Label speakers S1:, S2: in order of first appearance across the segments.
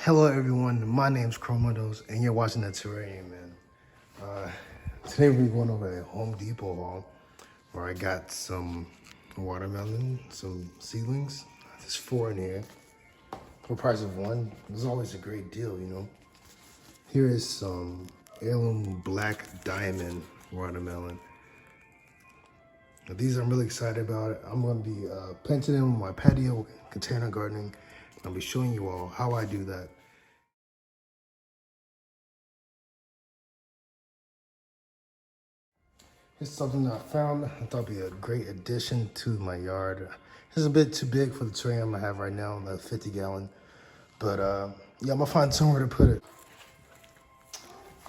S1: Hello everyone, my name's Chromados and you're watching The Terrarium Man. Today we're going over a Home Depot haul where I got some watermelon, some seedlings. There's 4 in here for the price of 1. It's always a great deal, you know. Here is some heirloom black diamond watermelon. Now, these I'm really excited about. I'm going to be planting them on my patio container gardening. I'll be showing you all how I do that. It's something I found. I thought it'd be a great addition to my yard. It's a bit too big for the terrarium I have right now, the 50-gallon. But yeah, I'm gonna find somewhere to put it.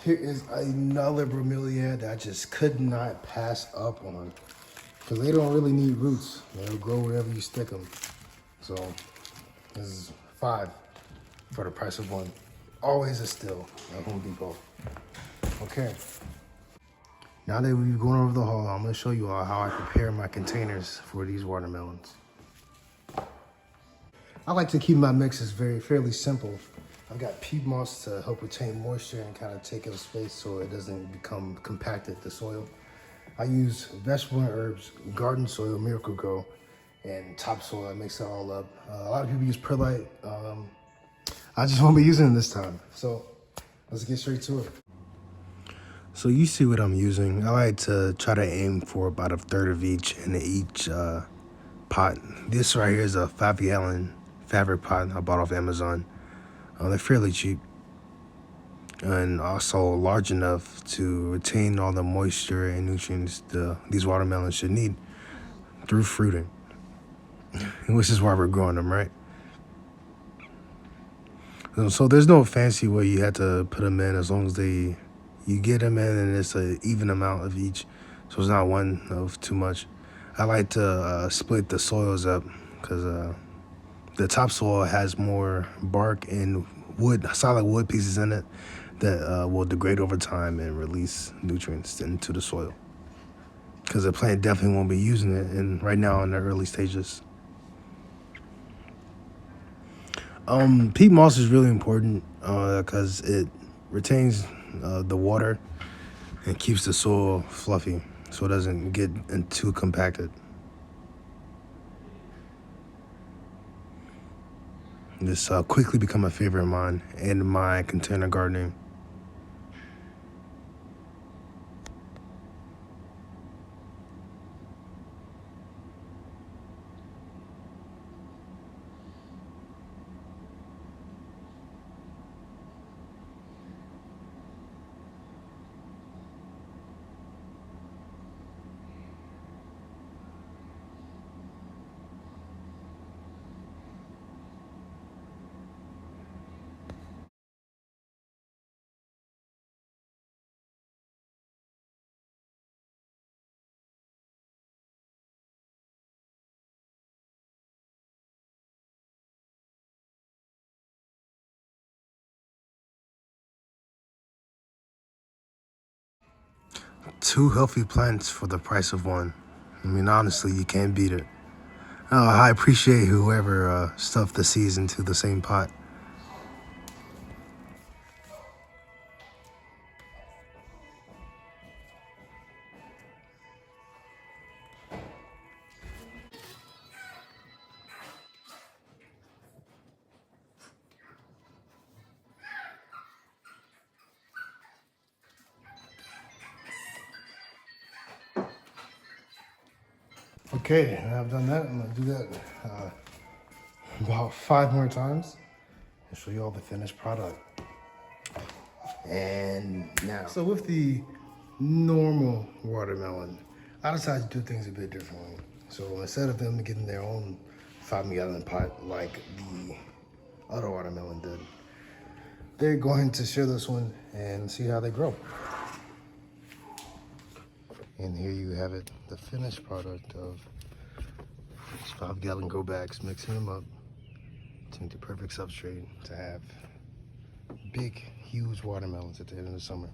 S1: Here is another bromeliad that I just could not pass up on, because they don't really need roots. They'll grow wherever you stick them. So this is 5 for the price of 1. Always a steal at Home Depot. Okay. Now that we've gone over the haul, I'm gonna show you all how I prepare my containers for these watermelons. I like to keep my mixes fairly simple. I've got peat moss to help retain moisture and kind of take up space so it doesn't become compacted, the soil. I use vegetable and herbs, garden soil, Miracle-Gro, and topsoil. I mix it all up. A lot of people use perlite. I just won't be using it this time. So let's get straight to it. So you see what I'm using. I like to try to aim for about 1/3 of each in each pot. This right here is a 5-gallon fabric pot I bought off Amazon. They're fairly cheap and also large enough to retain all the moisture and nutrients these watermelons should need through fruiting, which is why we're growing them, right? So there's no fancy way you have to put them in, as long as you get them in and it's an even amount of each, so it's not one of too much. I like to split the soils up because the topsoil has more bark and solid wood pieces in it that will degrade over time and release nutrients into the soil, because the plant definitely won't be using it right now in the early stages. Peat moss is really important because it retains the water and keeps the soil fluffy so it doesn't get too compacted. This quickly become a favorite of mine in my container gardening. Two healthy plants for the price of 1. I mean, honestly, you can't beat it. I appreciate whoever stuffed the seeds into the same pot. Okay, I've done that. I'm gonna do that about 5 more times and show you all the finished product. And now, so with the normal watermelon, I decided to do things a bit differently. So instead of them getting their own 5-gallon pot like the other watermelon did, they're going to share this one and see how they grow. And here you have it, the finished product of these 5-gallon grow bags, mixing them up to make the perfect substrate to have big, huge watermelons at the end of the summer.